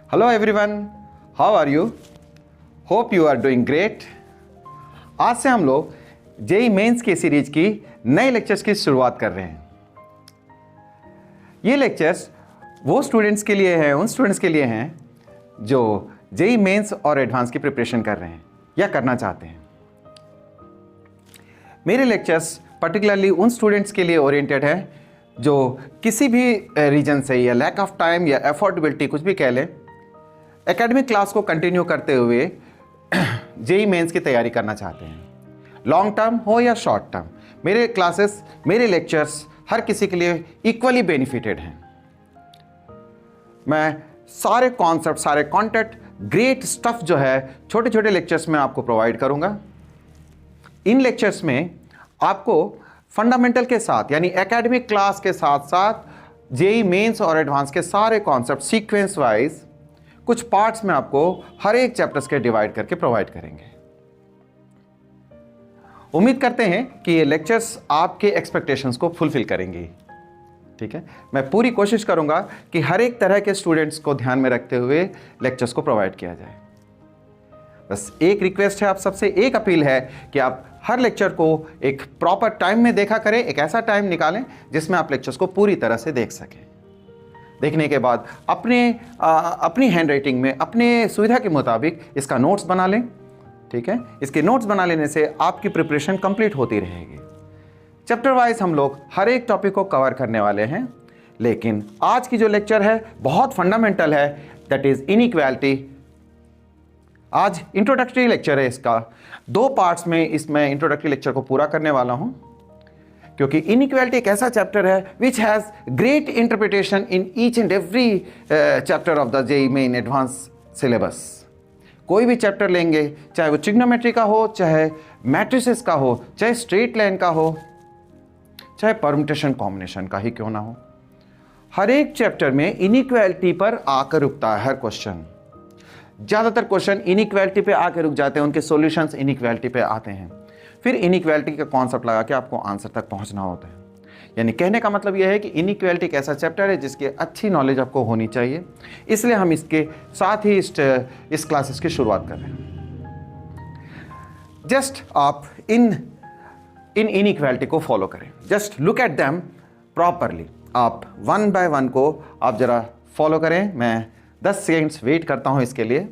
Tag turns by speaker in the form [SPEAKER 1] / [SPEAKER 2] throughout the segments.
[SPEAKER 1] Hello everyone, how are you? Hope you are doing great. आज से हम लोग जेई मेंस की सीरीज की नए लेक्चर्स की शुरुआत कर रहे हैं। ये लेक्चर्स वो स्टूडेंट्स के लिए हैं, उन स्टूडेंट्स के लिए हैं जो जेई मेंस और एडवांस की प्रिपरेशन कर रहे हैं या करना चाहते हैं। मेरे लेक्चर्स पर्टिकुलरली उन स्टूडेंट्स के लिए ओरिएंटेड है जो किसी भी रीजन से या लैक ऑफ टाइम या एफोर्डेबिलिटी कुछ भी कह लें, एकेडमिक क्लास को कंटिन्यू करते हुए जेई मेंस की तैयारी करना चाहते हैं। लॉन्ग टर्म हो या शॉर्ट टर्म, मेरे क्लासेस, मेरे लेक्चर्स हर किसी के लिए इक्वली बेनिफिटेड हैं। मैं सारे कॉन्सेप्ट, सारे कॉन्टेंट, ग्रेट स्टफ जो है छोटे छोटे लेक्चर्स में आपको प्रोवाइड करूंगा। इन लेक्चर्स में आपको फंडामेंटल के साथ यानी एकेडमिक क्लास के साथ साथ जेई मेंस और एडवांस के सारे कॉन्सेप्ट सीक्वेंस वाइज कुछ पार्ट्स में आपको हर एक चैप्टर्स के डिवाइड करके प्रोवाइड करेंगे। उम्मीद करते हैं कि ये लेक्चर्स आपके एक्सपेक्टेशंस को फुलफिल करेंगे। ठीक है, मैं पूरी कोशिश करूंगा कि हर एक तरह के स्टूडेंट्स को ध्यान में रखते हुए लेक्चर्स को प्रोवाइड किया जाए। बस एक रिक्वेस्ट है आप सबसे, एक अपील है कि आप हर लेक्चर को एक प्रॉपर टाइम में देखा करें। एक ऐसा टाइम निकालें जिसमें आप लेक्चर्स को पूरी तरह से देख सकें। देखने के बाद अपनी हैंड राइटिंग में अपने सुविधा के मुताबिक इसका नोट्स बना लें। ठीक है, इसके नोट्स बना लेने से आपकी प्रिपरेशन कंप्लीट होती रहेगी। चैप्टर वाइज हम लोग हर एक टॉपिक को कवर करने वाले हैं, लेकिन आज की जो लेक्चर है बहुत फंडामेंटल है, दैट इज इनइक्वालिटी। आज इंट्रोडक्टरी लेक्चर है, इसका 2 पार्ट्स में इसमें इंट्रोडक्टरी लेक्चर को पूरा करने वाला हूं, क्योंकि इनइक्वालिटी एक ऐसा चैप्टर है which has great interpretation in each and every chapter of the JEE main advance syllabus. कोई भी चैप्टर लेंगे, चाहे वो ट्रिग्नोमेट्री का हो, चाहे मैट्रिसेस का हो, चाहे स्ट्रेट लाइन का हो, चाहे परम्यूटेशन कॉम्बिनेशन का ही क्यों ना हो, हर एक चैप्टर में इनइक्वालिटी पर आकर रुकता है हर क्वेश्चन। ज़्यादातर क्वेश्चन इनइक्वालिटी पे आके रुक जाते हैं, उनके सॉल्यूशंस इनइक्वालिटी पे आते हैं, फिर इनइक्वालिटी का कॉन्सेप्ट लगा के आपको आंसर तक पहुंचना होता है। यानी कहने का मतलब यह है कि इनइक्वालिटी एक ऐसा चैप्टर है जिसकी अच्छी नॉलेज आपको होनी चाहिए, इसलिए हम इसके साथ ही इस क्लासेस की शुरुआत कर रहे हैं। जस्ट आप इन इनइक्वालिटी को फॉलो करें, just look at them properly. आप 1 बाय 1 को आप जरा फॉलो करें। मैं 10 सेकेंड्स वेट करता हूं इसके लिए।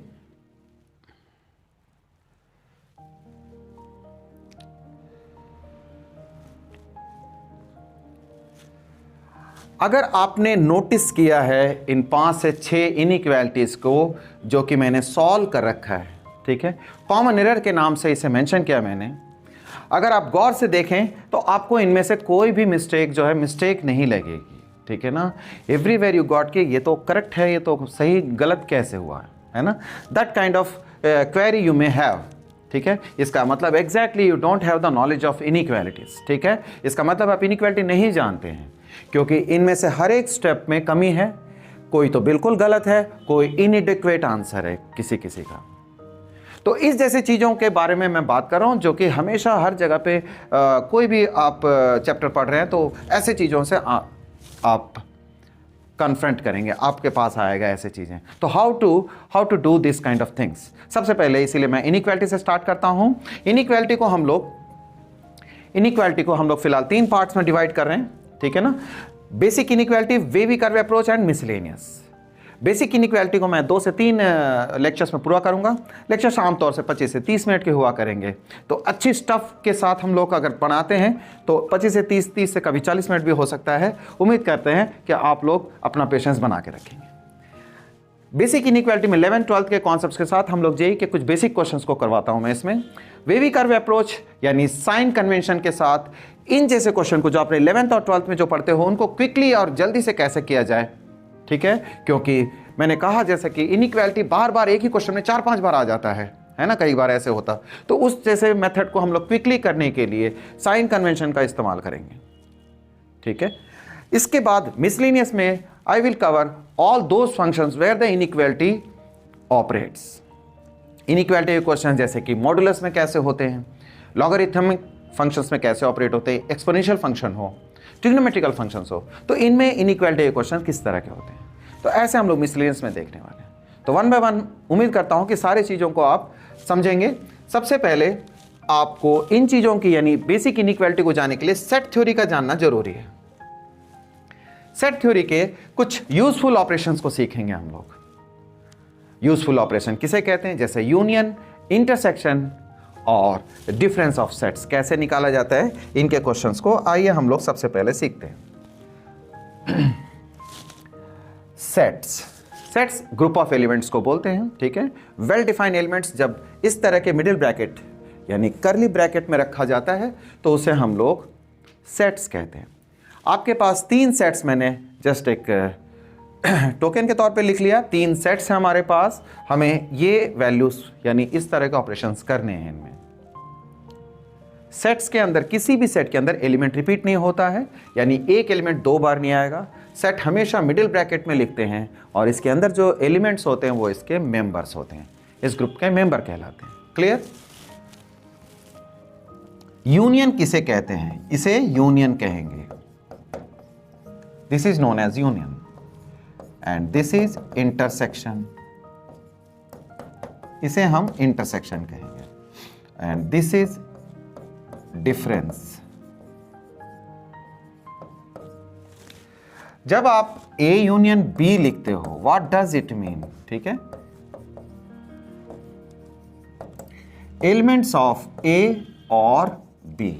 [SPEAKER 1] अगर आपने नोटिस किया है इन 5 से 6 इनइक्वालिटीज को जो कि मैंने सॉल्व कर रखा है, ठीक है, कॉमन एरर के नाम से इसे मेंशन किया मैंने, अगर आप गौर से देखें तो आपको इनमें से कोई भी मिस्टेक जो है मिस्टेक नहीं लगेगी। ठीक है ना, एवरीवेयर यू गॉट के ये तो करेक्ट है, ये तो सही, गलत कैसे हुआ है ना, that kind of query you may have. ठीक है, इसका मतलब exactly you don't have the knowledge of inequalities. ठीक है, इसका मतलब आप इनइक्वालिटी नहीं जानते हैं, क्योंकि इनमें से हर एक स्टेप में कमी है। कोई तो बिल्कुल गलत है, कोई इनएडिक्वेट आंसर है किसी का। तो इस जैसी चीज़ों के बारे में मैं बात कर रहा हूँ जो कि हमेशा हर जगह पे कोई भी आप चैप्टर पढ़ रहे हैं तो ऐसे चीज़ों से आप कन्फ्रंट करेंगे, आपके पास आएगा ऐसे चीज़ें। तो how to do this kind of things. सबसे पहले इसीलिए मैं इनइक्वालिटी से स्टार्ट करता हूँ। इनइक्वालिटी को हम लोग फिलहाल 3 पार्ट्स में डिवाइड कर रहे हैं। ठीक है ना, basic inequality, wavy curve approach and miscellaneous. Basic inequality को मैं 2 से 3 लेक्चर्स में पूरा करूंगा। लेक्चर्स आमतौर से 25 से 30 मिनट के हुआ करेंगे। तो अच्छी स्टफ के साथ हम लोग अगर पढ़ाते हैं तो 25 से 30 से कभी 40 मिनट भी हो सकता है। उम्मीद करते हैं कि आप लोग अपना पेशेंस बना के रखेंगे। बेसिक इनइक्वालिटी में 11th 12th के कॉन्सेप्ट्स के साथ हम लोग जेईई के कुछ बेसिक क्वेश्चंस को करवाता हूं मैं इसमें। वेवी कर्व अप्रोच यानी साइन कन्वेंशन के साथ इन जैसे क्वेश्चन को जो आपने 11th और 12th में जो पढ़ते हो उनको क्विकली और जल्दी से कैसे किया जाए। ठीक है, क्योंकि मैंने कहा जैसे कि इनइक्वालिटी बार बार एक ही क्वेश्चन में 4-5 बार आ जाता है ना, कई बार ऐसे होता। तो उस जैसे मेथड को हम लोग क्विकली करने के लिए साइन कन्वेंशन का इस्तेमाल करेंगे। ठीक है, इसके बाद मिसलेनियस में I will cover all those functions where the inequality operates. Inequality के क्वेश्चन जैसे कि मॉडुलस में कैसे होते हैं, लॉगरिथमिक फंक्शंस में कैसे ऑपरेट होते हैं, एक्सपोनेंशियल फंक्शन हो, ट्रिग्नोमेट्रिकल फंक्शंस हो, तो इनमें इनइक्वालिटी के क्वेश्चन किस तरह के होते हैं, तो ऐसे हम लोग मिसलेनियस में देखने वाले हैं। तो वन बाय वन उम्मीद करता हूं कि सारी चीज़ों को आप समझेंगे। सबसे पहले आपको इन चीज़ों की यानी बेसिक इनइक्वालिटी को जानने के लिए सेट थ्योरी का जानना जरूरी है। सेट थ्योरी के कुछ यूजफुल ऑपरेशंस को सीखेंगे हम लोग। यूजफुल ऑपरेशन किसे कहते हैं, जैसे यूनियन, इंटरसेक्शन और डिफरेंस ऑफ सेट्स कैसे निकाला जाता है, इनके क्वेश्चंस को आइए हम लोग सबसे पहले सीखते हैं। सेट्स ग्रुप ऑफ एलिमेंट्स को बोलते हैं, ठीक है। वेल डिफाइंड एलिमेंट्स जब इस तरह के मिडिल ब्रैकेट यानी कर्ली ब्रैकेट में रखा जाता है तो उसे हम लोग सेट्स कहते हैं। आपके पास 3 सेट्स मैंने जस्ट एक टोकन के तौर पे लिख लिया, 3 सेट्स हैं हमारे पास, हमें ये वैल्यूज यानी इस तरह के ऑपरेशंस करने हैं इनमें। सेट्स के अंदर किसी भी सेट के अंदर एलिमेंट रिपीट नहीं होता है, यानी एक एलिमेंट 2 बार नहीं आएगा। सेट हमेशा मिडिल ब्रैकेट में लिखते हैं और इसके अंदर जो एलिमेंट्स होते हैं वो इसके मेंबर्स होते हैं, इस ग्रुप के मेंबर कहलाते हैं। क्लियर? यूनियन किसे कहते हैं, इसे यूनियन कहेंगे। This is known as union and this is intersection, इसे हम इंटरसेक्शन कहेंगे। And this is difference. जब आप A यूनियन B लिखते हो, व्हाट डज इट मीन, ठीक है। एलिमेंट्स ऑफ A और B,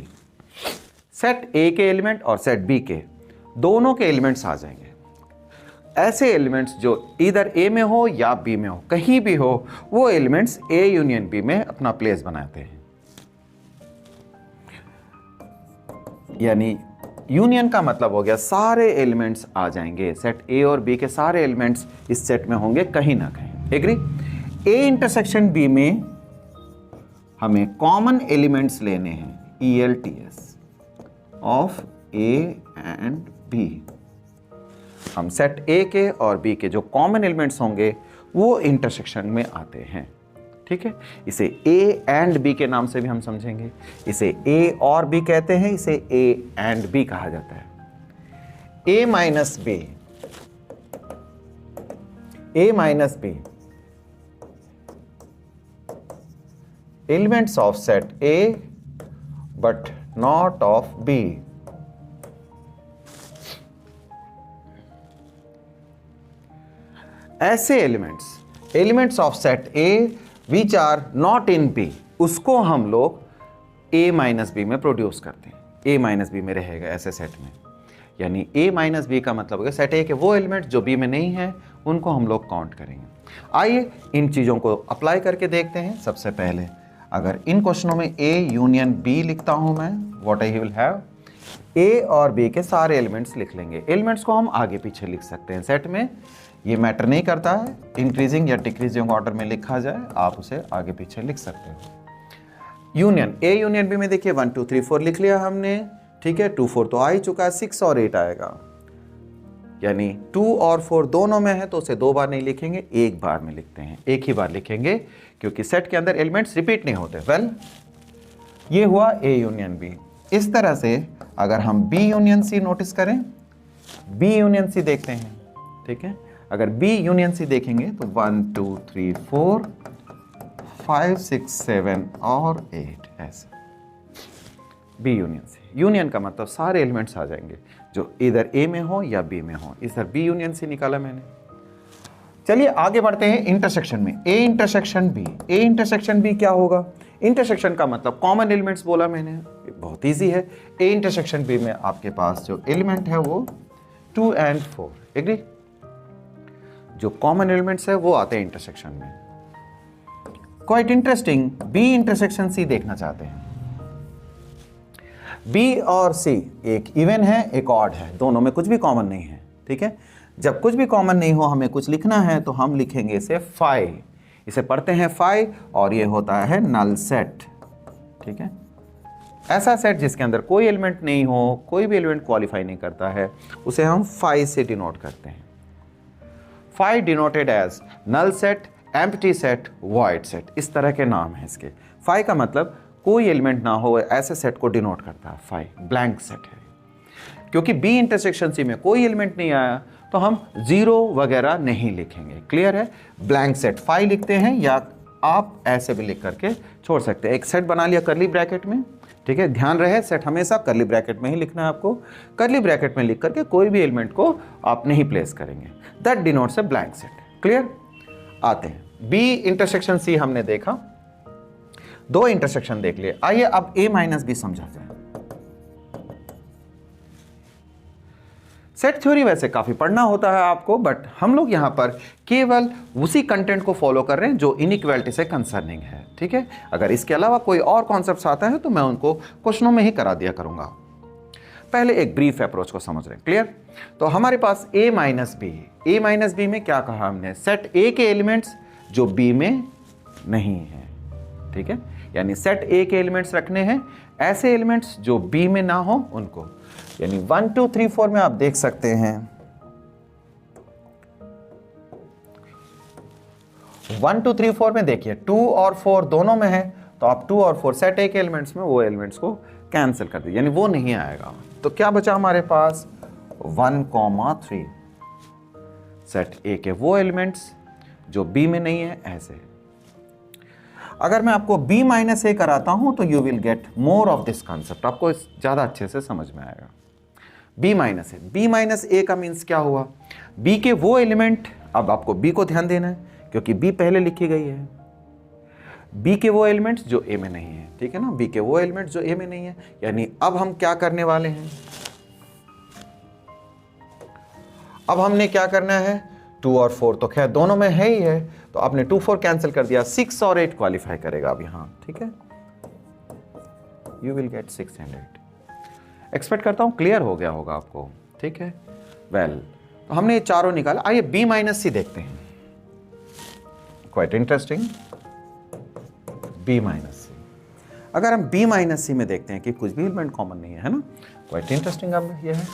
[SPEAKER 1] सेट A के एलिमेंट और सेट B के दोनों के एलिमेंट्स आ जाएंगे। ऐसे एलिमेंट्स जो इधर A में हो या B में हो, कहीं भी हो, वो एलिमेंट्स A यूनियन B में अपना प्लेस बनाते हैं। यानी यूनियन का मतलब हो गया सारे एलिमेंट्स आ जाएंगे, सेट A और B के सारे एलिमेंट्स इस सेट में होंगे कहीं ना कहीं। एग्री? A इंटरसेक्शन B में हमें कॉमन एलिमेंट्स लेने हैं, ELTS of A and B। हम सेट A के और B के जो कॉमन एलिमेंट्स होंगे वो इंटरसेक्शन में आते हैं, ठीक है। इसे A एंड B के नाम से भी हम समझेंगे। इसे A और B कहते हैं, इसे A एंड B कहा जाता है। A minus B, A minus B elements of set A but not of B। ऐसे elements of set A which are not in B, उसको हम लोग A माइनस B में प्रोड्यूस करते हैं। A माइनस B में रहेगा ऐसे सेट में, यानी A माइनस B का मतलब होगा सेट A के वो एलिमेंट जो B में नहीं है उनको हम लोग काउंट करेंगे। आइए इन चीज़ों को अप्लाई करके देखते हैं। सबसे पहले अगर इन क्वेश्चनों में A यूनियन B लिखता हूं मैं, what I will have, A और B के सारे एलिमेंट्स लिख लेंगे। एलिमेंट्स को हम आगे पीछे लिख सकते हैं सेट में, ये मैटर नहीं करता है, इंक्रीजिंग या डिक्रीजिंग ऑर्डर में लिखा जाए, आप उसे आगे पीछे लिख सकते हो। यूनियन A यूनियन B में देखिए 1 2 3 4 लिख लिया हमने, ठीक है। 2 4 तो आ ही चुका है, 6 और 8 आएगा, यानी 2 और 4 दोनों में है तो उसे 2 बार नहीं लिखेंगे, एक बार में लिखते हैं, एक ही बार लिखेंगे क्योंकि सेट के अंदर एलिमेंट्स रिपीट नहीं होते। वेल, ये हुआ A यूनियन B। इस तरह से अगर हम B यूनियन C नोटिस करें, B यूनियन C देखते हैं, ठीक है। अगर B यूनियन C देखेंगे तो 1 2 3 4 5 6 7 और 8 ऐसे। B यूनियन C, यूनियन का मतलब सारे एलिमेंट्स आ जाएंगे जो इधर A में हो या B में हो। इधर B यूनियन C निकाला मैंने। चलिए आगे बढ़ते हैं इंटरसेक्शन में। A intersection B, A intersection B क्या होगा? इंटरसेक्शन का मतलब कॉमन एलिमेंट्स बोला मैंने, बहुत इजी है। A इंटरसेक्शन B में आपके पास जो एलिमेंट है वो 2 एंड 4, एग्री? जो कॉमन एलिमेंट्स है वो आते हैं इंटरसेक्शन में। Quite interesting, B intersection C देखना चाहते हैं। B और C एक इवन है, एक ऑड है, दोनों में कुछ भी कॉमन नहीं है, ठीक है। जब कुछ भी कॉमन नहीं हो, हमें कुछ लिखना है तो हम लिखेंगे इसे फाई, इसे पढ़ते हैं फाई, और ये होता है नल सेट, ठीक है। ऐसा सेट जिसके अंदर कोई एलिमेंट नहीं हो, कोई भी एलिमेंट क्वालिफाई नहीं करता है, उसे हम फाई से डिनोट करते हैं। Phi denoted as null set, empty set, void set, इस तरह के नाम है इसके। फाई का मतलब कोई एलिमेंट ना हो ऐसे सेट को डिनोट करता है, फाई ब्लैंक सेट है। क्योंकि बी इंटरसेक्शन सी में कोई एलिमेंट नहीं आया तो हम 0 वगैरह नहीं लिखेंगे। क्लियर है? ब्लैंक सेट 5 लिखते हैं, या आप ऐसे भी लिख करके छोड़ सकते हैं। एक सेट बना लिया करली ब्रैकेट में, ठीक है, ध्यान रहे सेट हमेशा करली ब्रैकेट में ही लिखना है आपको। करली ब्रैकेट में लिख करके कोई भी एलिमेंट को आप नहीं प्लेस करेंगे, that denotes a blank set. Clear? आते हैं बी इंटरसेक्शन सी हमने देखा, 2 इंटरसेक्शन देख लिए। आइए अब a माइनस बी समझा जाए। सेट थ्योरी वैसे काफी पढ़ना होता है आपको, बट हम लोग यहां पर केवल उसी कंटेंट को फॉलो कर रहे हैं जो इनइक्वालिटी से कंसर्निंग है। ठीक है, अगर इसके अलावा कोई और कॉन्सेप्ट्स आता है तो मैं उनको क्वेश्चनों में ही करा दिया करूंगा। पहले एक ब्रीफ अप्रोच को समझ रहे हैं। क्लियर? तो हमारे पास a minus B, a minus B में क्या कहा हमने? सेट a के एलिमेंट्स जो b में नहीं है। ठीक है, यानी सेट a के एलिमेंट्स रखने हैं, ऐसे एलिमेंट्स जो b में ना हो उनको। यानी 1 2 3 4 में आप देख सकते हैं 1 2 3 4 में देखिए 2 और 4 दोनों में है, तो आप 2 और 4 सेट a के एलिमेंट्स में वो एलिमेंट्स को कैंसिल कर दीजिए, यानी वो नहीं आएगा। तो क्या बचा हमारे पास? 1 3 सेट a के वो एलिमेंट्स जो b में नहीं है, ऐसे। अगर मैं आपको b माइनस ए कराता हूं तो you will get more of this concept, आपको ज्यादा अच्छे से समझ में आएगा। b माइनस ए, b माइनस ए का मीन्स क्या हुआ? b के वो एलिमेंट, अब आपको b को ध्यान देना है क्योंकि b पहले लिखी गई है। b के वो एलिमेंट्स जो a में नहीं है, ठीक है ना, b के वो एलिमेंट्स जो a में नहीं है। यानी अब हम क्या करने वाले हैं? अब हमने क्या करना है? 2 और 4 तो खैर दोनों में है ही है, तो आपने 2 4 कैंसिल कर दिया, 6 और 8 क्वालिफाई करेगा अब यहां। ठीक है, you will get 6 and 8। Expect करता हूं क्लियर हो गया होगा आपको। ठीक है, वेल तो हमने ये चारों निकाला। आइए b माइनस सी देखते हैं, क्वाइट इंटरेस्टिंग। b माइनस सी, अगर हम b माइनस सी में देखते हैं कि कुछ भी एलिमेंट कॉमन नहीं है, है ना, क्वाइट इंटरेस्टिंग। अब ये है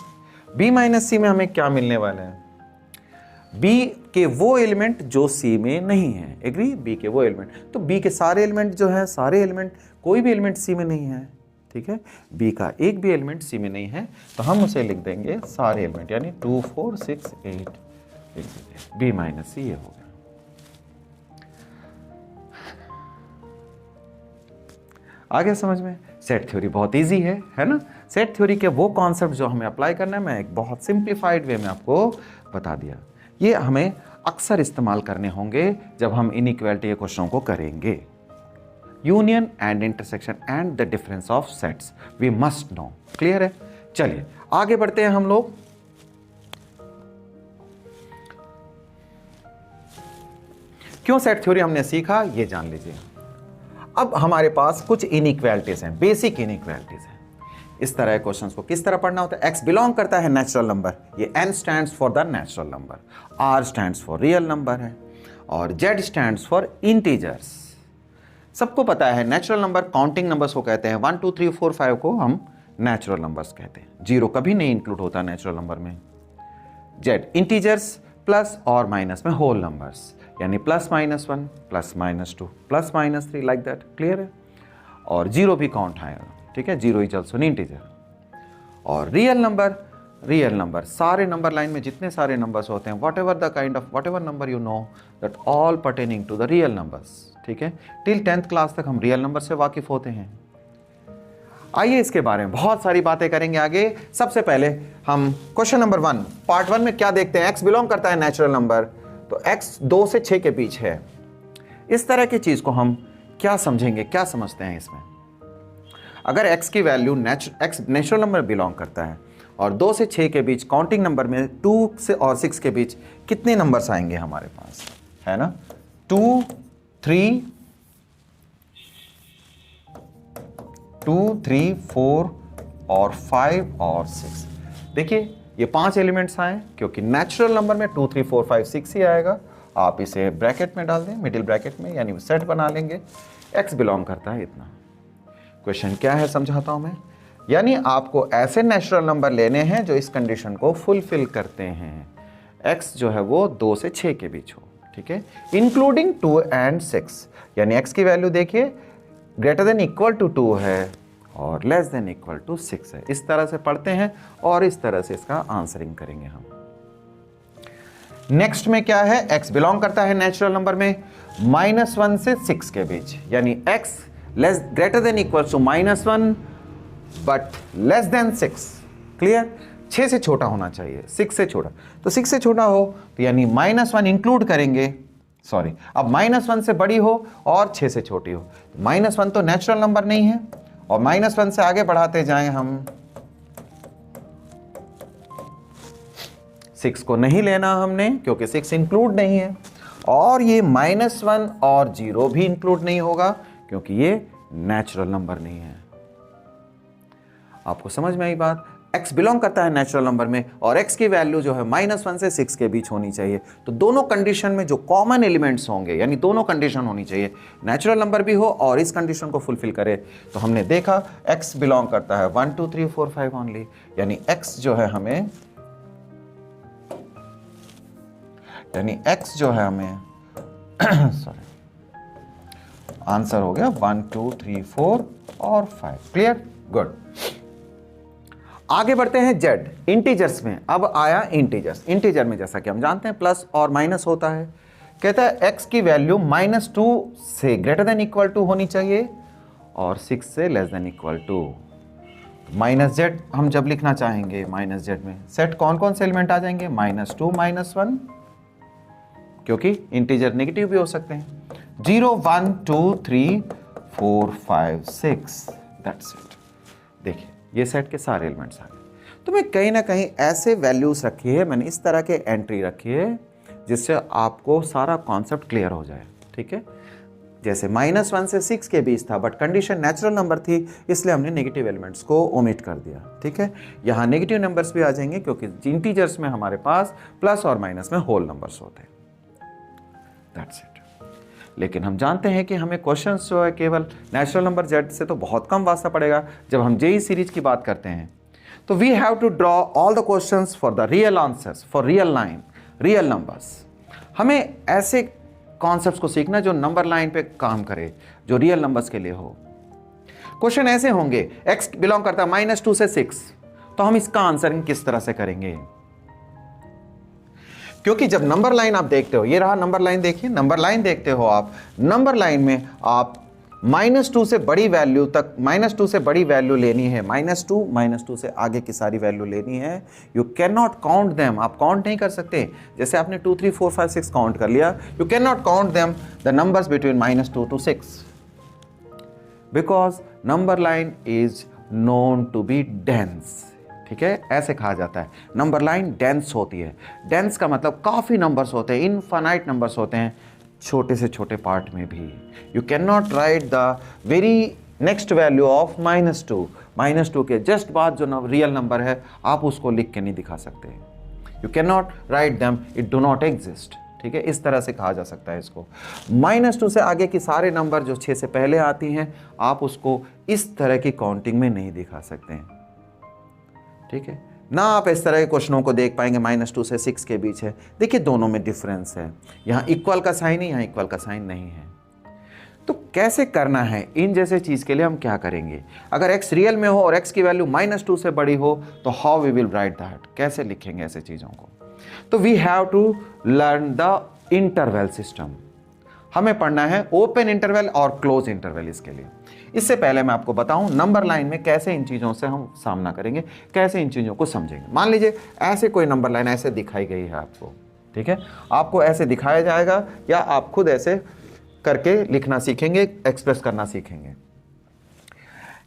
[SPEAKER 1] b माइनस सी में हमें क्या मिलने वाला है? b के वो एलिमेंट जो c में नहीं है। एग्री? b के वो एलिमेंट, तो b के सारे एलिमेंट जो है, सारे एलिमेंट, कोई भी एलिमेंट c में नहीं है। ठीक है, b का एक भी एलिमेंट c में नहीं है, तो हम उसे लिख देंगे सारे एलिमेंट, यानी 2 4 6 8 b माइनस सी। ये हो गया। आगे समझ में? सेट थ्योरी बहुत इजी है ना। सेट थ्योरी के वो कॉन्सेप्ट जो हमें अप्लाई करना है, मैं एक बहुत सिंप्लीफाइड वे में आपको बता दिया। ये हमें अक्सर इस्तेमाल करने होंगे जब हम इनइक्वालिटी के क्वेश्चनों को करेंगे। Union and intersection and the difference of sets we must know. Clear है? चलिए आगे बढ़ते हैं हम लोग। क्यों सेट थ्योरी हमने सीखा ये जान लीजिए। अब हमारे पास कुछ इनइक्वालिटीज हैं, बेसिक इनइक्वालिटीज हैं। इस तरह के क्वेश्चंस को किस तरह पढ़ना होता है? x बिलोंग करता है नेचुरल नंबर, ये n stands for the natural number, r stands for real number है, और z स्टैंड्स फॉर इंटीजर्स। सबको पता है नेचुरल नंबर काउंटिंग नंबर्स को कहते हैं। 1 2 3 4 5 को हम नेचुरल नंबर्स कहते हैं। 0 कभी नहीं इंक्लूड होता नेचुरल नंबर में। z इंटीजर्स प्लस और माइनस में होल नंबर्स, यानी +-1 +-2 +-3 लाइक दैट। क्लियर है? और 0 भी काउंट आएगा। ठीक है, 0 इज ऑल्सो एन इंटीजर। और रियल नंबर सारे नंबर लाइन में जितने सारे नंबर्स होते हैं, whatever number you know that all pertaining to the real numbers. ठीक है, टिल 10th क्लास तक हम रियल नंबर से वाकिफ होते हैं। आइए इसके बारे में बहुत सारी बातें करेंगे आगे। सबसे पहले हम क्वेश्चन नंबर 1 पार्ट 1 में क्या देखते हैं? x बिलोंग करता है नेचुरल नंबर, तो x 2 से 6 के बीच है। इस तरह की चीज को हम क्या समझेंगे, क्या समझते हैं इसमें? अगर x की value x natural number belong करता है और 2 से 6 के बीच काउंटिंग नंबर में 2 से और 6 के बीच कितने नंबर्स आएंगे हमारे पास, है ना? 2 3 4 और 5 और 6। देखिए ये 5 एलिमेंट्स आए, क्योंकि नेचुरल नंबर में 2 3 4 5 6 ही आएगा। आप इसे ब्रैकेट में डाल दें, मिडिल ब्रैकेट में, यानी सेट बना लेंगे। x बिलोंग करता है इतना। क्वेश्चन क्या है समझाता हूं मैं। यानी आपको ऐसे नेचुरल नंबर लेने हैं जो इस कंडीशन को फुलफिल करते हैं, x जो है वो 2 से 6 के बीच हो। ठीक है, इंक्लूडिंग 2 and 6, यानी x की वैल्यू देखिए ग्रेटर देन इक्वल टू 2 है, और लेस देन इक्वल टू 6 है। इस तरह से पढ़ते हैं और इस तरह से इसका आंसरिंग करेंगे हम। नेक्स्ट में क्या है, x बिलोंग करता है नेचुरल नंबर में -1 से 6 के बीच, यानी x less greater than equal to -1 but less than 6। Clear? 6 से छोटा होना चाहिए, 6 से छोटा। तो 6 से छोटा हो तो यानी -1 इंक्लूड करेंगे, सॉरी, अब -1 से बड़ी हो और 6 से छोटी हो। -1 तो नेचुरल नंबर नहीं है और -1 से आगे बढ़ाते जाएं हम। 6 को नहीं लेना हमने क्योंकि 6 इंक्लूड नहीं है, और ये -1 और 0 भी इंक्लूड नहीं होगा क्योंकि ये नेचुरल नंबर नहीं है। आपको समझ में आई बात? x बिलोंग करता है नेचुरल नंबर में और x की वैल्यू जो है -1 से 6 के बीच होनी चाहिए। तो दोनों कंडीशन में जो कॉमन एलिमेंट्स होंगे, यानी दोनों कंडीशन होनी चाहिए, नेचुरल नंबर भी हो और इस कंडीशन को फुलफिल करे। तो हमने देखा x बिलोंग करता है 1 2 3 4 5 ओनली, यानी x जो है हमें सॉरी, आंसर हो गया 1 2 3 4 और 5। क्लियर? गुड। आगे बढ़ते हैं z इंटीजर्स में। अब आया इंटीजर्स। इंटीजर में जैसा कि हम जानते हैं प्लस और माइनस होता है। कहता है x की वैल्यू -2 से ग्रेटर देन इक्वल टू होनी चाहिए और 6 से less than equal to. -z हम जब लिखना चाहेंगे -z में सेट कौन कौन से एलिमेंट आ जाएंगे? -2 -1, क्योंकि इंटीजर नेगेटिव भी हो सकते हैं। 0 1 2 3 4 5 6, दैट्स इट। देखिए ये सेट के सारे एलिमेंट्स आ गए। तो मैं कहीं ना कहीं ऐसे वैल्यूज रखी है, मैंने इस तरह के एंट्री रखी है जिससे आपको सारा कॉन्सेप्ट क्लियर हो जाए। ठीक है? जैसे -1 से 6 के बीच था बट कंडीशन नेचुरल नंबर थी, इसलिए हमने नेगेटिव एलिमेंट्स को ओमिट कर दिया। ठीक है? यहाँ नेगेटिव नंबर्स भी आ जाएंगे क्योंकि इंटीजर्स में हमारे पास प्लस और माइनस में होल नंबर्स होते हैं। That's it. लेकिन हम जानते हैं कि हमें क्वेश्चंस जो है केवल नेचुरल नंबर z से तो बहुत कम वास्ता पड़ेगा। जब हम जेई सीरीज की बात करते हैं तो we have to draw all the questions for the real answers for real line, real numbers. हमें ऐसे कॉन्सेप्ट्स को सीखना जो नंबर लाइन पे काम करे, जो रियल नंबर्स के लिए हो। क्वेश्चन ऐसे होंगे, x बिलोंग करता है -2 से 6, तो हम इसका आंसरिंग किस तरह से करेंगे? क्योंकि जब नंबर लाइन आप देखते हो, ये रहा नंबर लाइन, देखिए नंबर लाइन देखते हो आप, नंबर लाइन में आप -2 से बड़ी वैल्यू तक, -2 से बड़ी वैल्यू लेनी है, -2 से आगे की सारी वैल्यू लेनी है। You can not count them, आप काउंट नहीं कर सकते। जैसे आपने 2 3 4 5 6 काउंट कर लिया, you can not count them the numbers between -2 to 6 because number line is known to be dense. ठीक है? ऐसे कहा जाता है नंबर लाइन डेंस होती है। डेंस का मतलब काफ़ी नंबर्स होते हैं, इनफाइनाइट नंबर्स होते हैं, छोटे से छोटे पार्ट में भी। You can not right the very next value of -2 के जस्ट बाद जो रियल नंबर है आप उसको लिख के नहीं दिखा सकते। You can not write them, it do not exist. ठीक है? इस तरह से कहा जा सकता है इसको। -2 से आगे की सारे नंबर जो 6 से पहले आती हैं आप उसको इस तरह की काउंटिंग में नहीं दिखा सकते हैं। ठीक है ना? आप इस तरह के क्वेश्चनों को देख पाएंगे -2 से 6 के बीच है। देखिए दोनों में डिफरेंस है, यहाँ इक्वल का साइन है, यहाँ इक्वल का साइन नहीं है। तो कैसे करना है इन जैसे चीज़ के लिए हम क्या करेंगे? अगर x रियल में हो और x की वैल्यू -2 से बड़ी हो तो how we will write that, कैसे लिखेंगे ऐसे चीज़ों को? तो we have to learn the interval system. हमें पढ़ना है ओपन इंटरवल और क्लोज इंटरवल। इसके लिए इससे पहले मैं आपको बताऊं नंबर लाइन में कैसे इन चीज़ों से हम सामना करेंगे, कैसे इन चीज़ों को समझेंगे। मान लीजिए ऐसे कोई नंबर लाइन ऐसे दिखाई गई है आपको, ठीक है? आपको ऐसे दिखाया जाएगा या आप खुद ऐसे करके लिखना सीखेंगे, एक्सप्रेस करना सीखेंगे।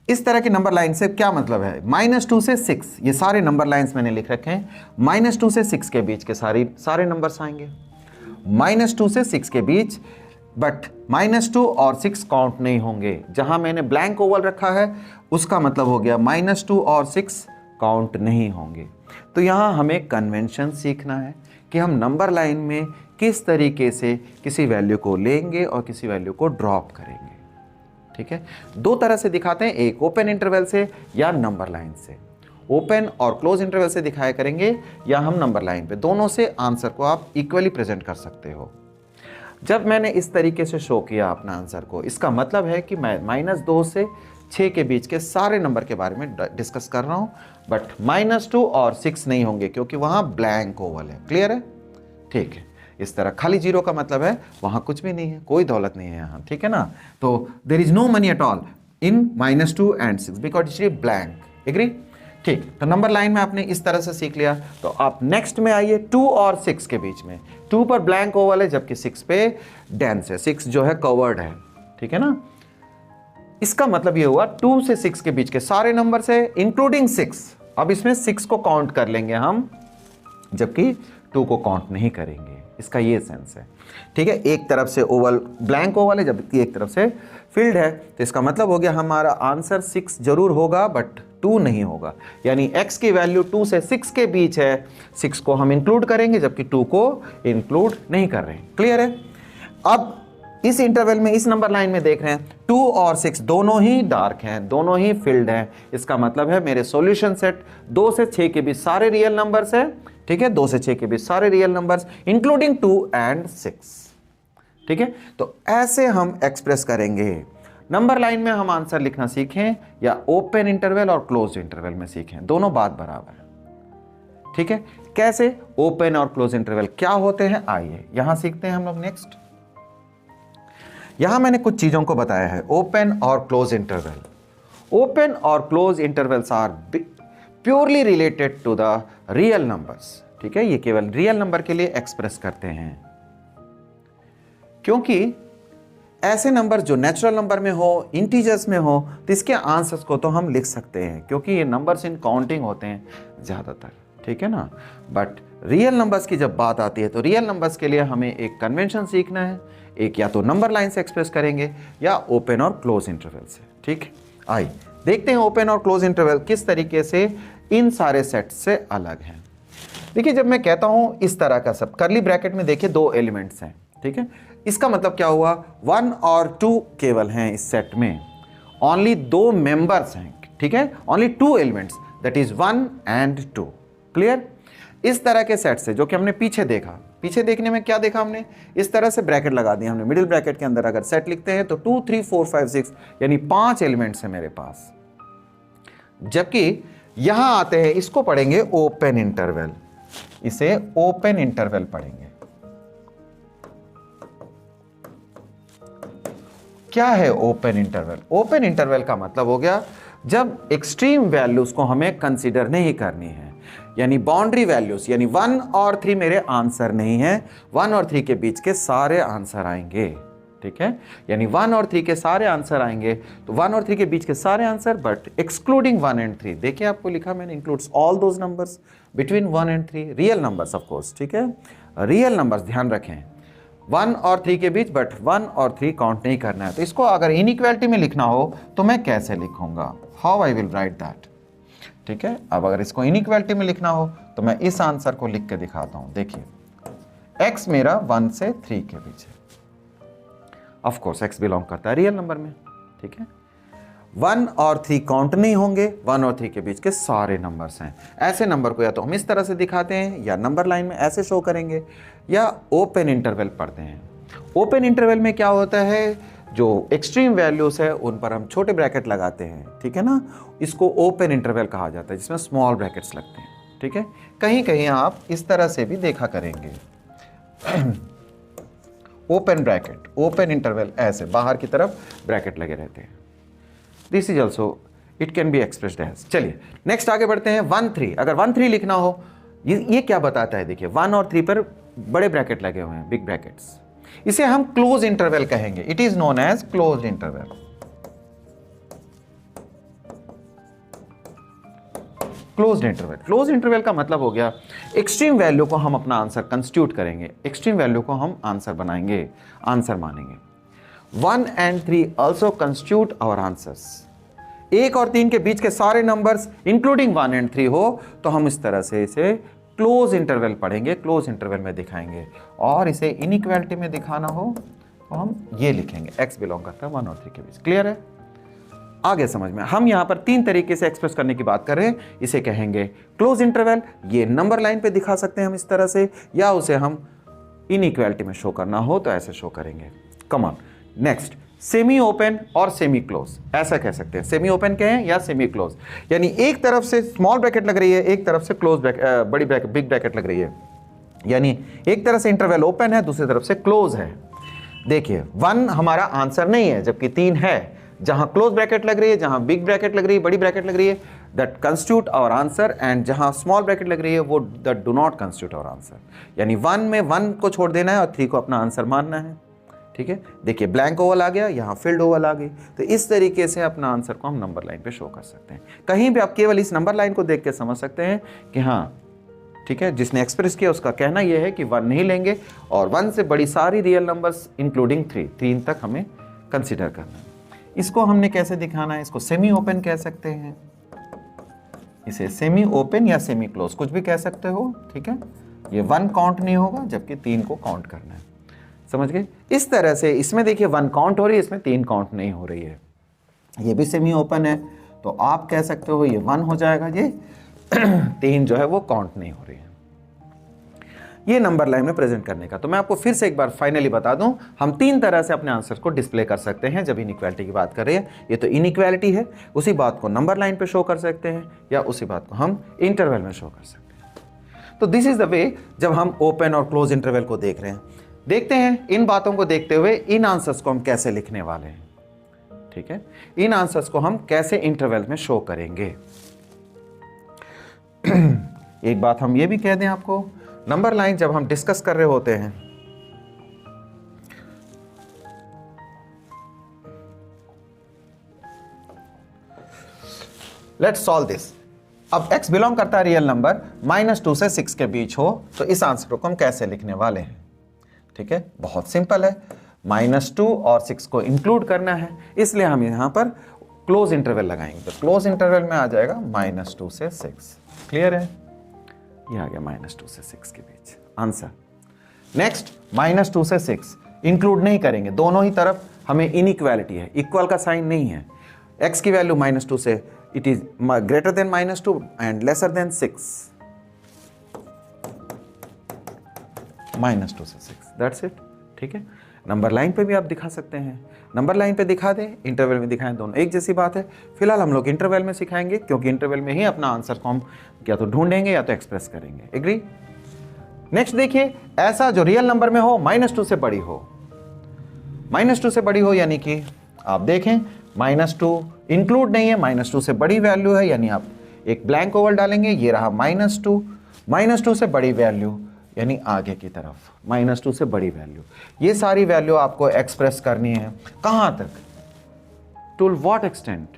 [SPEAKER 1] इस तरह की नंबर लाइन से क्या मतलब है? -2 से 6, ये सारे नंबर लाइन्स मैंने लिख रखे हैं। -2 से 6 के बीच के सारे नंबर्स आएंगे, -2 से 6 के बीच, बट -2 और 6 काउंट नहीं होंगे। जहां मैंने ब्लैंक ओवल रखा है उसका मतलब हो गया -2 और 6 काउंट नहीं होंगे। तो यहाँ हमें कन्वेंशन सीखना है कि हम नंबर लाइन में किस तरीके से किसी वैल्यू को लेंगे और किसी वैल्यू को ड्रॉप करेंगे। ठीक है? दो तरह से दिखाते हैं, एक ओपन इंटरवल से या नंबर लाइन से। ओपन और क्लोज इंटरवल से दिखाया करेंगे या हम नंबर लाइन पे, दोनों से आंसर को आप इक्वली प्रेजेंट कर सकते हो। जब मैंने इस तरीके से शो किया अपना आंसर को, इसका मतलब है कि मैं -2 से 6 के बीच के सारे नंबर के बारे में डिस्कस कर रहा हूँ, बट -2 और 6 नहीं होंगे क्योंकि वहाँ ब्लैंक ओवल है। क्लियर है? ठीक है। इस तरह खाली जीरो का मतलब है वहाँ कुछ भी नहीं है, कोई दौलत नहीं है यहाँ, ठीक है ना। तो there is no money at all in -2 and 6 because it is blank. Agree? ठीक। तो नंबर लाइन में आपने इस तरह से सीख लिया। तो आप नेक्स्ट में आइए 2 और 6 के बीच में। 2 पर ब्लैंक ओवल है जबकि 6 पे डेंस है, 6 जो है कवर्ड है, ठीक है ना। इसका मतलब ये हुआ 2 से 6 के बीच के सारे नंबर से इंक्लूडिंग 6। अब इसमें 6 को काउंट कर लेंगे हम जबकि 2 को काउंट नहीं करेंगे, इसका ये सेंस है, ठीक है। एक तरफ से ओवल ब्लैंक ओवल है जबकि एक तरफ से फिल्ड है, तो इसका मतलब हो गया हमारा आंसर 6 जरूर होगा बट 2 नहीं होगा। यानी x की वैल्यू 2 से 6 के बीच है, 6 को हम इंक्लूड करेंगे जबकि 2 को इंक्लूड नहीं कर रहे हैं। क्लियर है? अब इस इंटरवल में, इस नंबर लाइन में देख रहे हैं 2 और 6 दोनों ही डार्क हैं, दोनों ही फिल्ड हैं। इसका मतलब है मेरे सॉल्यूशन सेट 2 से 6 के बीच सारे रियल नंबर्स हैं, ठीक है। 2 से 6 के बीच सारे रियल नंबर्स इंक्लूडिंग 2 एंड 6, ठीक है। तो ऐसे हम एक्सप्रेस करेंगे। नंबर लाइन में हम आंसर लिखना सीखें या ओपन इंटरवल और क्लोज इंटरवल में सीखें, दोनों बात बराबर है, ठीक है। कैसे ओपन और क्लोज इंटरवल क्या होते हैं, आइए यहां सीखते हैं हम लोग। नेक्स्ट, यहां मैंने कुछ चीजों को बताया है। ओपन और क्लोज इंटरवल, ओपन और close intervals are purely related to the real numbers, ठीक है। ये केवल रियल नंबर के लिए एक्सप्रेस करते हैं, क्योंकि ऐसे नंबर जो नेचुरल नंबर में हो, इंटीजर्स में हो, तो इसके आंसर्स को तो हम लिख सकते हैं क्योंकि ये नंबर्स इन काउंटिंग होते हैं ज़्यादातर, ठीक है ना। बट रियल नंबर्स की जब बात आती है तो रियल नंबर्स के लिए हमें एक कन्वेंशन सीखना है, एक या तो नंबर लाइन से एक्सप्रेस करेंगे या ओपन और क्लोज इंटरवल से, ठीक। आइए देखते हैं ओपन और क्लोज इंटरवल किस तरीके से इन सारे सेट से अलग हैं। देखिए, जब मैं कहता हूं इस तरह का सब कर्ली ब्रैकेट में, देखिए 2 एलिमेंट्स हैं, ठीक है। इसका मतलब क्या हुआ, 1 और 2 केवल हैं इस सेट में, ओनली 2 मेंबर्स हैं, ठीक है। Only 2 elements, that is 1 and 2। Clear? इस तरह के सेट से जो कि हमने पीछे देखा, पीछे देखने में क्या देखा हमने, इस तरह से ब्रैकेट लगा दिया हमने। मिडिल ब्रैकेट के अंदर अगर सेट लिखते हैं तो 2 3 4 5 6 यानी 5 एलिमेंट्स हैं मेरे पास। जबकि यहां आते हैं, इसको पढ़ेंगे ओपन इंटरवल, इसे ओपन इंटरवल पढ़ेंगे। क्या है ओपन इंटरवल? ओपन इंटरवल का मतलब हो गया जब एक्सट्रीम वैल्यूज को हमें कंसीडर नहीं करनी है, यानी बाउंड्री वैल्यूज, यानी 1 और 3 मेरे आंसर नहीं है, 1 और 3 के बीच के सारे आंसर आएंगे, ठीक है। यानी 1 और 3 के सारे आंसर आएंगे, तो 1 और 3 के बीच के सारे आंसर बट एक्सक्लूडिंग 1 एंड 3। देखिए आपको लिखा मैंने, includes all those numbers between 1 and 3, real numbers of course, ठीक है। रियल नंबर्स ध्यान रखें, 1 और 3 के बीच, बट 1 और 3 काउंट नहीं करना है। तो इसको अगर इनइक्वालिटी में लिखना हो तो मैं कैसे लिखूंगा, how I will write that, ठीक है। अब अगर इसको इनइक्वालिटी में लिखना हो तो मैं इस आंसर को लिख के दिखाता हूं। देखिए, x मेरा 1 से 3 के बीच है, ऑफ कोर्स x बिलोंग करता है रियल नंबर में, ठीक है। 1 और 3 काउंट नहीं होंगे, 1 और 3 के बीच के सारे नंबर्स हैं। ऐसे नंबर को या तो हम इस तरह से दिखाते हैं या नंबर लाइन में ऐसे शो करेंगे या ओपन इंटरवल पढ़ते हैं। ओपन इंटरवल में क्या होता है, जो एक्सट्रीम वैल्यूज है उन पर हम छोटे ब्रैकेट लगाते हैं, ठीक है ना। इसको ओपन इंटरवल कहा जाता है जिसमें स्मॉल ब्रैकेट्स लगते हैं, ठीक है। कहीं कहीं आप इस तरह से भी देखा करेंगे ओपन ब्रैकेट, ओपन इंटरवल, ऐसे बाहर की तरफ ब्रैकेट लगे रहते हैं। This is also, it can be expressed as. चलिए नेक्स्ट आगे बढ़ते हैं। 1 3, अगर 1 3 लिखना हो, ये क्या बताता है, देखिए 1 और 3 पर बड़े ब्रैकेट लगे हुए हैं, बिग ब्रैकेट्स, इसे हम क्लोज इंटरवल कहेंगे। It is known as close interval. Closed interval, close interval का मतलब हो गया एक्सट्रीम वैल्यू को हम अपना आंसर कंस्टिट्यूट करेंगे, एक्सट्रीम वैल्यू को हम आंसर बनाएंगे, आंसर मानेंगे। 1 and 3 also constitute our answers। 1 और 3 के बीच के सारे नंबर्स इंक्लूडिंग 1 and 3 हो तो हम इस तरह से इसे क्लोज इंटरवल पढ़ेंगे, क्लोज इंटरवल में दिखाएंगे। और इसे इनइक्वालिटी में दिखाना हो तो हम ये लिखेंगे, x बिलोंग करता है 1 और 3 के बीच। क्लियर है? आगे समझ में, हम यहां पर 3 तरीके से एक्सप्रेस करने की बात कर रहे हैं। इसे कहेंगे क्लोज इंटरवल, ये नंबर लाइन पे दिखा सकते हैं हम इस तरह से, या उसे हम इनइक्वालिटी में शो करना हो तो ऐसे शो करेंगे। Come on, next semi open और सेमी क्लोज, ऐसा कह सकते हैं। सेमी ओपन कहें या सेमी क्लोज, यानी एक तरफ से स्मॉल ब्रैकेट लग रही है, एक तरफ से क्लोज बड़ी ब्रैकेट बिग ब्रैकेट लग रही है, यानी एक तरफ से इंटरवल ओपन है, दूसरी तरफ से क्लोज है। देखिए 1 हमारा आंसर नहीं है, जबकि 3 है। जहां क्लोज ब्रैकेट लग रही है, जहां बिग ब्रैकेट लग रही है, बड़ी ब्रैकेट लग रही है, that constitute our answer, and जहां स्मॉल ब्रैकेट लग रही है वो that do not constitute our answer. यानी 1 में 1 को छोड़ देना है और 3 को अपना आंसर मानना है। ठीक है, देखिए ब्लैंक ओवल आ गया, यहाँ फिल्ड ओवल आ गई। तो इस तरीके से अपना आंसर को हम नंबर लाइन पे शो कर सकते हैं। कहीं भी आप केवल इस नंबर लाइन को देख के समझ सकते हैं कि हाँ ठीक है, जिसने एक्सप्रेस किया उसका कहना यह है कि 1 नहीं लेंगे और 1 से बड़ी सारी रियल नंबर्स इंक्लूडिंग 3 तक हमें कंसिडर करना है। इसको हमने कैसे दिखाना है, इसको सेमी ओपन कह सकते हैं, इसे सेमी ओपन या सेमी क्लोज कुछ भी कह सकते हो। ठीक है, ये 1 काउंट नहीं होगा, जबकि 3 को काउंट करना है। समझ गए? इस तरह से इसमें देखिए 1 काउंट हो रही है, इसमें 3 काउंट नहीं हो रही है। ये भी सेमी ओपन है, तो आप कह सकते हो ये 1 हो जाएगा, ये 3 जो है वो काउंट नहीं हो रही है। ये नंबर लाइन में प्रेजेंट करने का। तो मैं आपको फिर से एक बार फाइनली बता दूं, हम 3 तरह से अपने आंसर्स को डिस्प्ले कर सकते हैं जब इनइक्वालिटी की बात कर रहे हैं। ये तो इनइक्वालिटी है, उसी बात को नंबर लाइन पे शो कर सकते हैं या उसी बात को हम इंटरवल में शो कर सकते हैं। तो दिस इज द वे जब हम ओपन और क्लोज इंटरवल को देख रहे हैं। देखते हैं इन बातों को देखते हुए इन आंसर्स को हम कैसे लिखने वाले हैं। ठीक है, इन आंसर्स को हम कैसे इंटरवल में शो करेंगे। एक बात हम ये भी कह दें आपको, नंबर लाइन जब हम डिस्कस कर रहे होते हैं लेट्स सॉल्व दिस। अब x बिलोंग करता है रियल नंबर -2 से 6 के बीच हो, तो इस आंसर को हम कैसे लिखने वाले हैं। ठीक है, बहुत सिंपल है, -2 और 6 को इंक्लूड करना है, इसलिए हम यहां पर क्लोज इंटरवल लगाएंगे। तो क्लोज इंटरवल में आ जाएगा -2 से 6। क्लियर है, ये आ गया -2 से 6 के बीच आंसर। नेक्स्ट -2 से 6 इंक्लूड नहीं करेंगे, दोनों ही तरफ हमें इनइक्वालिटी है, इक्वल का साइन नहीं है। x की वैल्यू -2 से it is greater than -2 and lesser than 6, -2 से 6, दैट्स इट। ठीक है, नंबर लाइन पे भी आप दिखा सकते हैं, नंबर लाइन पे दिखा दें, इंटरवल में दिखाएं, दोनों एक जैसी बात है। फिलहाल हम लोग इंटरवल में सिखाएंगे, क्योंकि इंटरवल में ही अपना आंसर को हम या तो ढूंढेंगे या तो एक्सप्रेस करेंगे। एग्री? नेक्स्ट देखिए, ऐसा जो रियल नंबर में हो -2 से बड़ी हो, -2 से बड़ी हो, यानी कि आप देखें -2 इंक्लूड नहीं है, -2 से बड़ी वैल्यू है, यानी आप एक ब्लैंक ओवल डालेंगे, ये रहा -2 से बड़ी वैल्यू यानी आगे की तरफ, -2 से बड़ी वैल्यू। ये सारी वैल्यू आपको एक्सप्रेस करनी है कहां तक, टू व्हाट एक्सटेंट,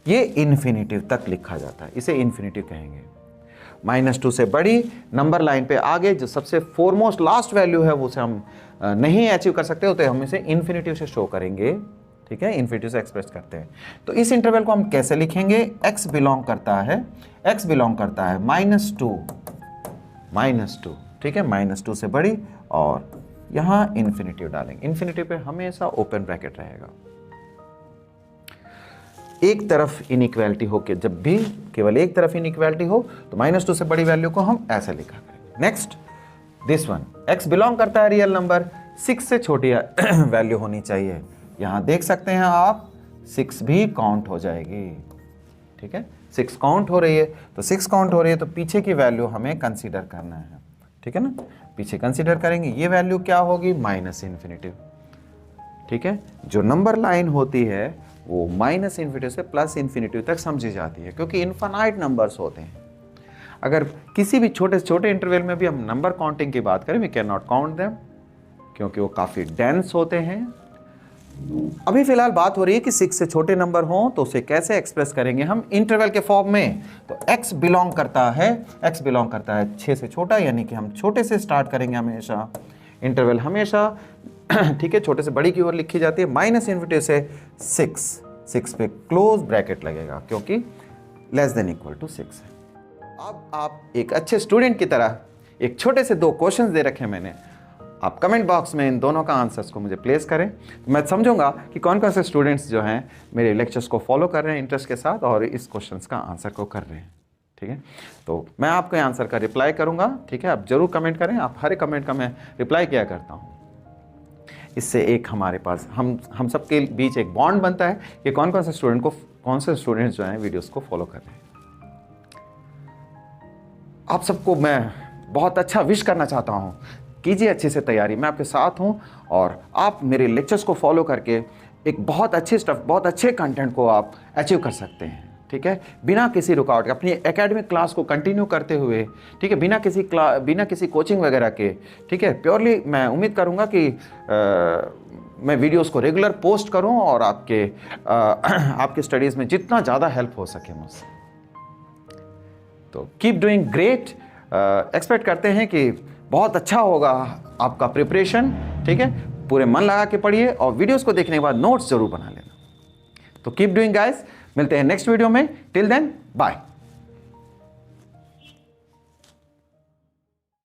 [SPEAKER 1] ये इन्फिनिटिव तक लिखा जाता है, इसे इन्फिनिटिव कहेंगे। -2 से बड़ी नंबर लाइन पे आगे जो सबसे फोरमोस्ट लास्ट वैल्यू है वो से हम नहीं अचीव कर सकते होते, हम इसे इन्फिनिटिव से शो करेंगे। ठीक है, इन्फिनिटिव से एक्सप्रेस करते हैं। तो इस इंटरवल को हम कैसे लिखेंगे, x बिलोंग करता है -2, ठीक है, -2 से बड़ी, और यहां इन्फिनिटिव डालेंगे। इन्फिनिटिव पे हमेशा ओपन ब्रैकेट रहेगा। एक तरफ इनइक्वालिटी हो के, जब भी केवल एक तरफ इनइक्वालिटी हो तो -2 से बड़ी वैल्यू को हम ऐसे लिखा करेंगे। Next this one, x belong करता है रियल नंबर, 6 से छोटी वैल्यू होनी चाहिए। यहां देख सकते हैं आप 6 भी काउंट हो जाएगी। ठीक है, 6 काउंट हो रही है, तो 6 काउंट हो रही है तो पीछे की वैल्यू हमें कंसीडर करना है। ठीक है ना, पीछे कंसीडर करेंगे, ये वैल्यू क्या होगी, -इन्फिनिटिव। ठीक है, जो नंबर लाइन होती है वो -इन्फिनिटिव से +इन्फिनिटिव तक समझी जाती है, क्योंकि इनफाइनाइट नंबर्स होते हैं। अगर किसी भी छोटे से छोटे इंटरवल में भी हम नंबर काउंटिंग की बात करें, we can not count them, क्योंकि वो काफ़ी डेंस होते हैं। अभी फिलहाल बात हो रही है कि 6 से छोटे नंबर हों तो उसे कैसे एक्सप्रेस करेंगे हम इंटरवल के फॉर्म में। तो x बिलोंग करता है 6 से छोटा, यानी कि हम छोटे से स्टार्ट करेंगे हमेशा, इंटरवल हमेशा ठीक है छोटे से बड़ी की ओर लिखी जाती है। -इन्फिनिटिव से 6 पे क्लोज ब्रैकेट लगेगा, क्योंकि < 6 है। अब आप एक अच्छे स्टूडेंट की तरह एक छोटे से 2 क्वेश्चंस दे रखे मैंने, आप कमेंट बॉक्स में इन दोनों का आंसर्स को मुझे प्लेस करें, मैं समझूंगा कि कौन कौन से स्टूडेंट्स जो हैं मेरे लेक्चर्स को फॉलो कर रहे हैं इंटरेस्ट के साथ और इस क्वेश्चंस का आंसर को कर रहे हैं। ठीक है, तो मैं आपके आंसर का रिप्लाई करूंगा। ठीक है, आप जरूर कमेंट करें, आप हर एक कमेंट का मैं रिप्लाई किया करता हूं। इससे एक हमारे पास हम सबके बीच एक बॉन्ड बनता है कि कौन कौन से स्टूडेंट्स जो हैं वीडियोस को फॉलो कर रहे हैं। आप सबको मैं बहुत अच्छा विश करना चाहता हूँ, कीजिए अच्छे से तैयारी, मैं आपके साथ हूँ और आप मेरे लेक्चर्स को फॉलो करके एक बहुत अच्छे बहुत अच्छे कंटेंट को आप अचीव कर सकते हैं, ठीक है, बिना किसी रुकावट के अपनी एकेडमिक क्लास को कंटिन्यू करते हुए, ठीक है, बिना किसी कोचिंग वगैरह के, ठीक है। प्योरली मैं उम्मीद करूँगा कि मैं वीडियोस को रेगुलर पोस्ट करूँ और आपके स्टडीज़ में जितना ज़्यादा हेल्प हो सके मुझसे। तो कीप डूइंग ग्रेट, एक्सपेक्ट करते हैं कि बहुत अच्छा होगा आपका प्रिपरेशन, ठीक है। पूरे मन लगा के पढ़िए और वीडियोस को देखने के बाद नोट्स जरूर बना लेना। तो कीप डूइंग गाइस, मिलते हैं नेक्स्ट वीडियो में, टिल देन बाय।